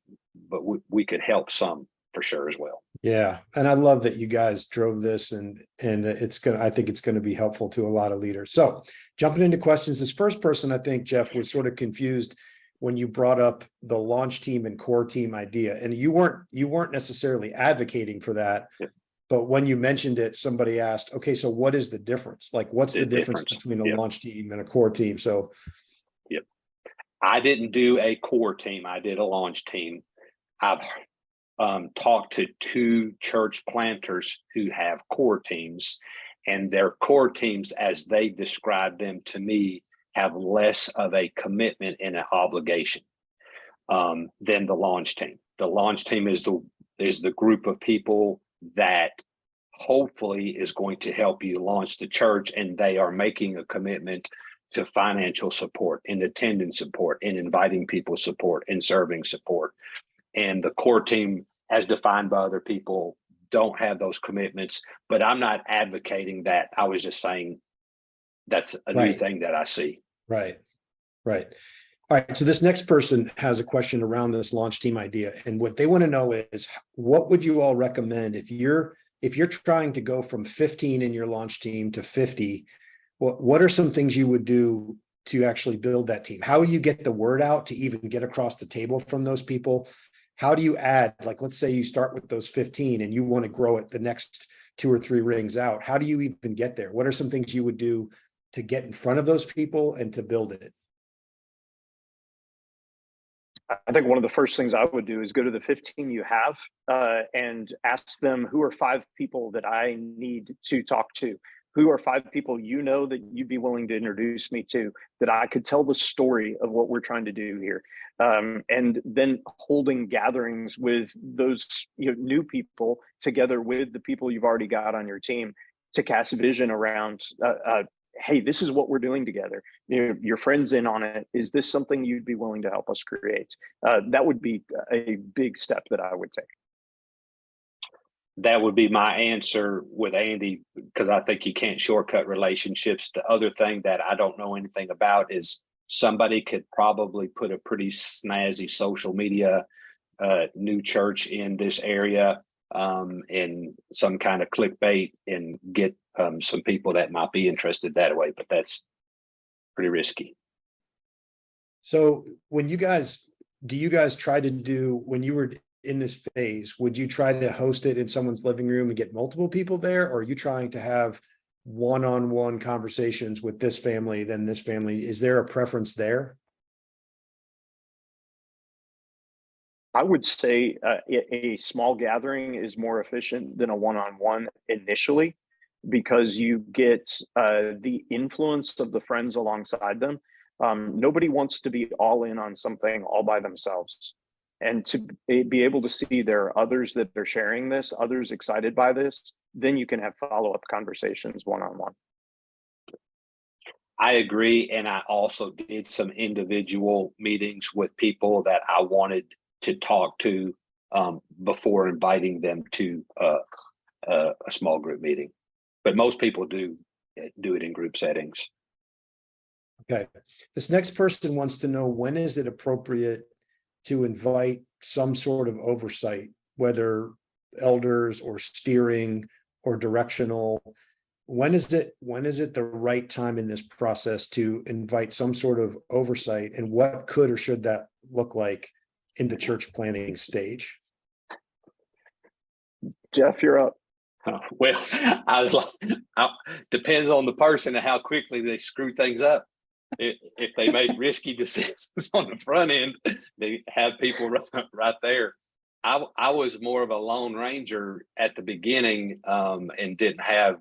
we could help some for sure as well. Yeah. And I love that you guys drove this, and I think it's going to be helpful to a lot of leaders. So jumping into questions, this first person, I think, Jeff, was sort of confused when you brought up the launch team and core team idea, and you weren't necessarily advocating for that. Yep. But when you mentioned it, somebody asked, okay, so what is the difference? Like, what's the difference between a launch team and a core team? So, yep. I didn't do a core team. I did a launch team. I've talked to 2 church planters who have core teams, and their core teams, as they describe them to me, have less of a commitment and an obligation than the launch team. The launch team is the group of people that hopefully is going to help you launch the church, and they are making a commitment to financial support and attendance support and inviting people support and serving support. And the core team, as defined by other people, don't have those commitments. But I'm not advocating that. I was just saying that's a new thing that I see. Right. All right. So this next person has a question around this launch team idea. And what they want to know is, what would you all recommend if you're trying to go from 15 in your launch team to 50? What are some things you would do to actually build that team? How do you get the word out to even get across the table from those people? How do you add, like, let's say you start with those 15 and you want to grow it the next 2 or 3 rings out. How do you even get there? What are some things you would do to get in front of those people and to build it? I think one of the first things I would do is go to the 15 you have and ask them, who are 5 people that I need to talk to? who are 5 people you know that you'd be willing to introduce me to, that I could tell the story of what we're trying to do here. And then holding gatherings with those new people together with the people you've already got on your team to cast vision around, hey, this is what we're doing together. Your friend's in on it. Is this something you'd be willing to help us create? That would be a big step that I would take. That would be my answer with Andy, because I think you can't shortcut relationships. The other thing that I don't know anything about is somebody could probably put a pretty snazzy social media new church in this area and some kind of clickbait and get some people that might be interested that way, but that's pretty risky. So when do you guys try to do, when you were in this phase, would you try to host it in someone's living room and get multiple people there? Or are you trying to have one-on-one conversations with this family, then this family? Is there a preference there? I would say a small gathering is more efficient than a one-on-one initially, because you get the influence of the friends alongside them. Nobody wants to be all in on something all by themselves. And to be able to see there are others that are sharing this, others excited by this, then you can have follow-up conversations one-on-one. I agree. And I also did some individual meetings with people that I wanted to talk to before inviting them to a small group meeting. But most people do it in group settings. Okay. This next person wants to know, when is it appropriate to invite some sort of oversight, whether elders or steering or directional? When is it the right time in this process to invite some sort of oversight, and what could or should that look like in the church planning stage? Jeff, you're up. Well, I was like, depends on the person and how quickly they screw things up. If they make risky decisions on the front end, they have people right there. I was more of a lone ranger at the beginning and didn't have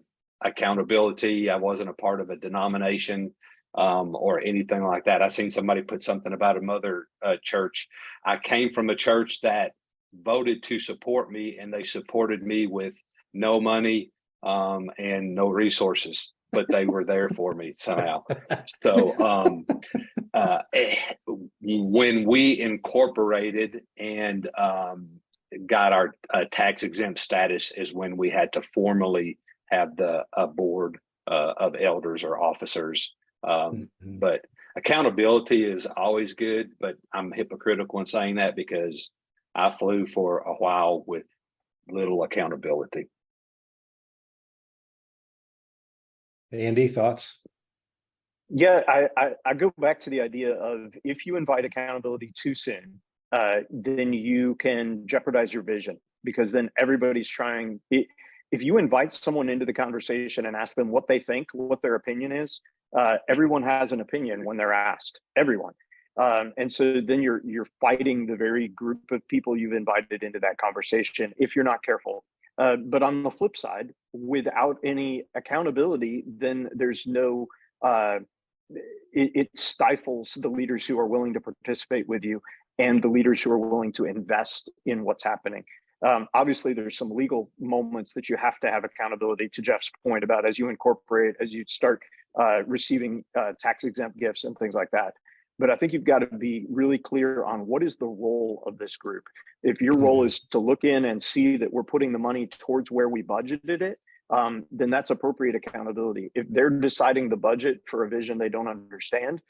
accountability. I wasn't a part of a denomination or anything like that. I seen somebody put something about a mother church. I came from a church that voted to support me, and they supported me with no money and no resources, but they were there for me somehow. So when we incorporated and got our tax exempt status is when we had to formally have the board of elders or officers. But accountability is always good, but I'm hypocritical in saying that because I flew for a while with little accountability. Andy, thoughts? Yeah, I go back to the idea of, if you invite accountability too soon, then you can jeopardize your vision, because then everybody's trying. If you invite someone into the conversation and ask them what they think, what their opinion is, everyone has an opinion when they're asked. Everyone. And so then you're fighting the very group of people you've invited into that conversation if you're not careful. But on the flip side, without any accountability, then there's no, it stifles the leaders who are willing to participate with you and the leaders who are willing to invest in what's happening. Obviously, there's some legal moments that you have to have accountability, to Jeff's point about as you start receiving tax exempt gifts and things like that. But I think you've got to be really clear on what is the role of this group. If your role is to look in and see that we're putting the money towards where we budgeted it, then that's appropriate accountability. If they're deciding the budget for a vision they don't understand,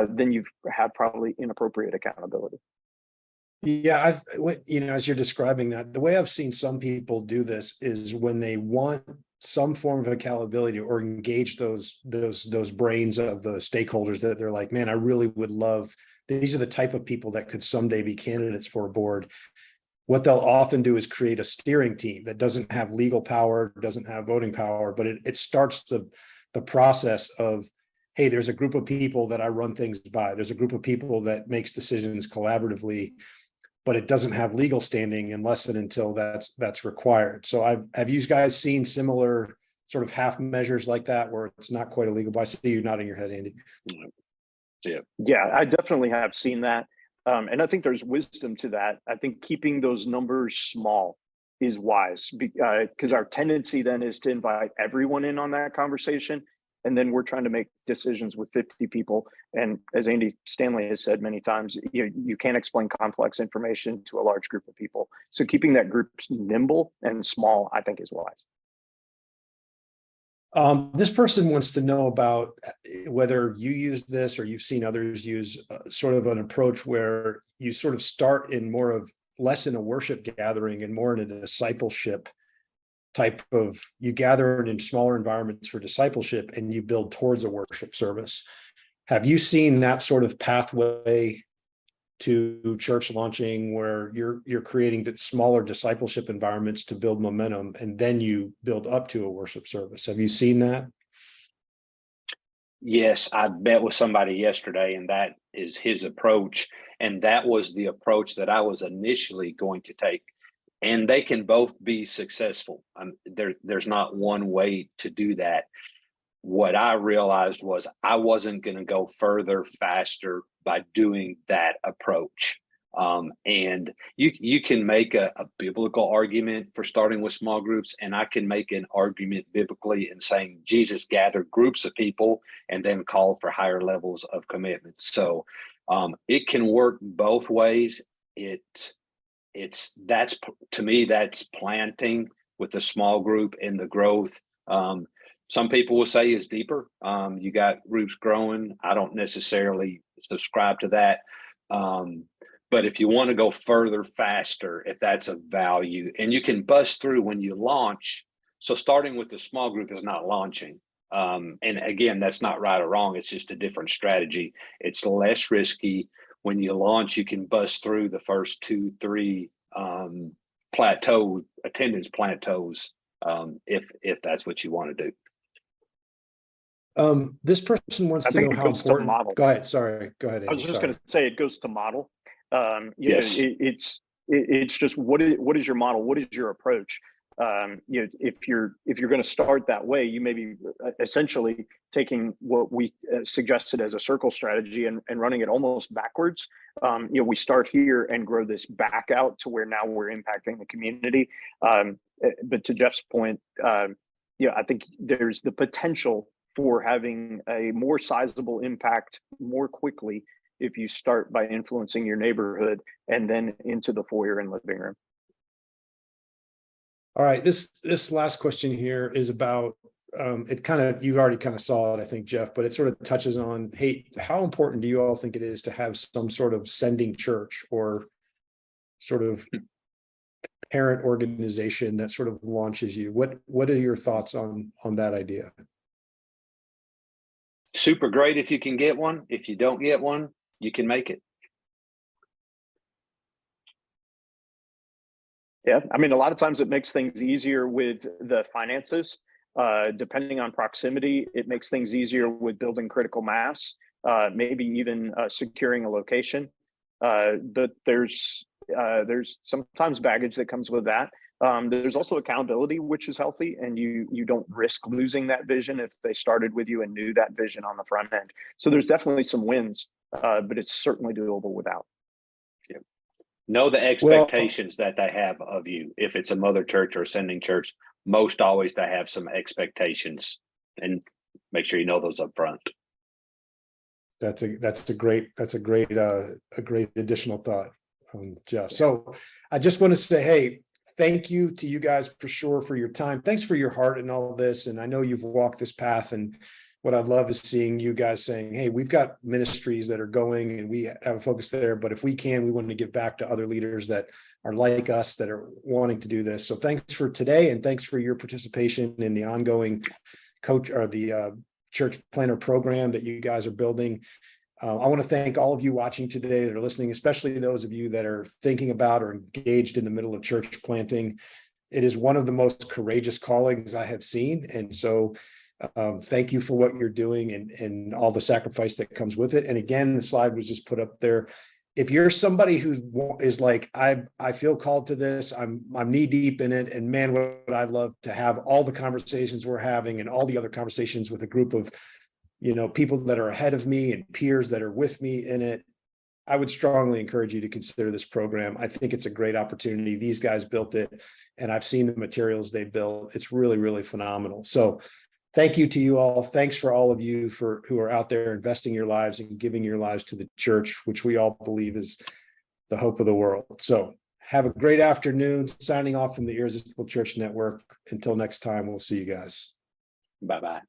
then you've had probably inappropriate accountability. Yeah, as you're describing that, the way I've seen some people do this is when they want some form of accountability or engage those brains of the stakeholders, that they're like, man, I really would love, these are the type of people that could someday be candidates for a board. What they'll often do is create a steering team that doesn't have legal power, doesn't have voting power, but it starts the process of, hey, there's a group of people that I run things by. There's a group of people that makes decisions collaboratively, but it doesn't have legal standing unless and until that's required. So have you guys seen similar sort of half measures like that where it's not quite illegal? But I see you nodding your head, Andy. Yeah, I definitely have seen that. And I think there's wisdom to that. I think keeping those numbers small is wise, because our tendency then is to invite everyone in on that conversation. And then we're trying to make decisions with 50 people. And as Andy Stanley has said many times, you can't explain complex information to a large group of people. So keeping that group nimble and small, I think, is wise. This person wants to know about whether you use this or you've seen others use sort of an approach where you sort of start in more of less in a worship gathering and more in a discipleship type of, you gather in smaller environments for discipleship and you build towards a worship service. Have you seen that sort of pathway to church launching where you're creating smaller discipleship environments to build momentum and then you build up to a worship service? Have you seen that? Yes, I met with somebody yesterday, and that is his approach. And that was the approach that I was initially going to take. And they can both be successful. There's not one way to do that. What I realized was I wasn't going to go further faster by doing that approach. And you can make a biblical argument for starting with small groups, and I can make an argument biblically in saying Jesus gathered groups of people and then called for higher levels of commitment. So it can work both ways. That's to me, that's planting with the small group and the growth. Some people will say is deeper. You got groups growing. I don't necessarily subscribe to that. But if you want to go further, faster, if that's of value, and you can bust through when you launch. So starting with the small group is not launching. And again, that's not right or wrong. It's just a different strategy. It's less risky. When you launch, you can bust through the first 2-3 attendance plateaus, if that's what you want to do. This person wants to know how important. Go ahead. Sorry. Go ahead, Andy. I was just going to say it goes to model. Yes. It's just what is your model? What is your approach? If you're going to start that way, you may be essentially taking what we suggested as a circle strategy and running it almost backwards. We start here and grow this back out to where now we're impacting the community. But to Jeff's point, I think there's the potential for having a more sizable impact more quickly if you start by influencing your neighborhood and then into the foyer and living room. All right, this last question here is about it kind of, you already kind of saw it, I think, Jeff, but it sort of touches on, hey, how important do you all think it is to have some sort of sending church or sort of parent organization that sort of launches you? What are your thoughts on that idea? Super great if you can get one. If you don't get one, you can make it. Yeah, I mean, a lot of times it makes things easier with the finances. Depending on proximity, it makes things easier with building critical mass, maybe even securing a location. But there's sometimes baggage that comes with that. There's also accountability, which is healthy, and you don't risk losing that vision if they started with you and knew that vision on the front end. So there's definitely some wins, but it's certainly doable without. Yeah. Know the expectations that they have of you. If it's a mother church or a sending church, most always they have some expectations, and make sure you know those up front. That's a great additional thought, Jeff. So I just want to say, hey, thank you to you guys for sure for your time. Thanks for your heart and all of this. And I know you've walked this path, and what I'd love is seeing you guys saying, hey, we've got ministries that are going and we have a focus there, but if we can, we want to give back to other leaders that are like us, that are wanting to do this. So thanks for today. And thanks for your participation in the ongoing coach or the church planner program that you guys are building. I want to thank all of you watching today that are listening, especially those of you that are thinking about or engaged in the middle of church planting. It is one of the most courageous callings I have seen. And so thank you for what you're doing and all the sacrifice that comes with it. And again, the slide was just put up there. if you're somebody who is like, I feel called to this, I'm knee deep in it, and man, what I'd love to have all the conversations we're having and all the other conversations with a group of, people that are ahead of me and peers that are with me in it, I would strongly encourage you to consider this program. I think it's a great opportunity. These guys built it, and I've seen the materials they built. It's really, really phenomenal. So thank you to you all. Thanks for all of you who are out there investing your lives and giving your lives to the church, which we all believe is the hope of the world. So have a great afternoon. Signing off from the Irresistible Church Network. Until next time, we'll see you guys. Bye-bye.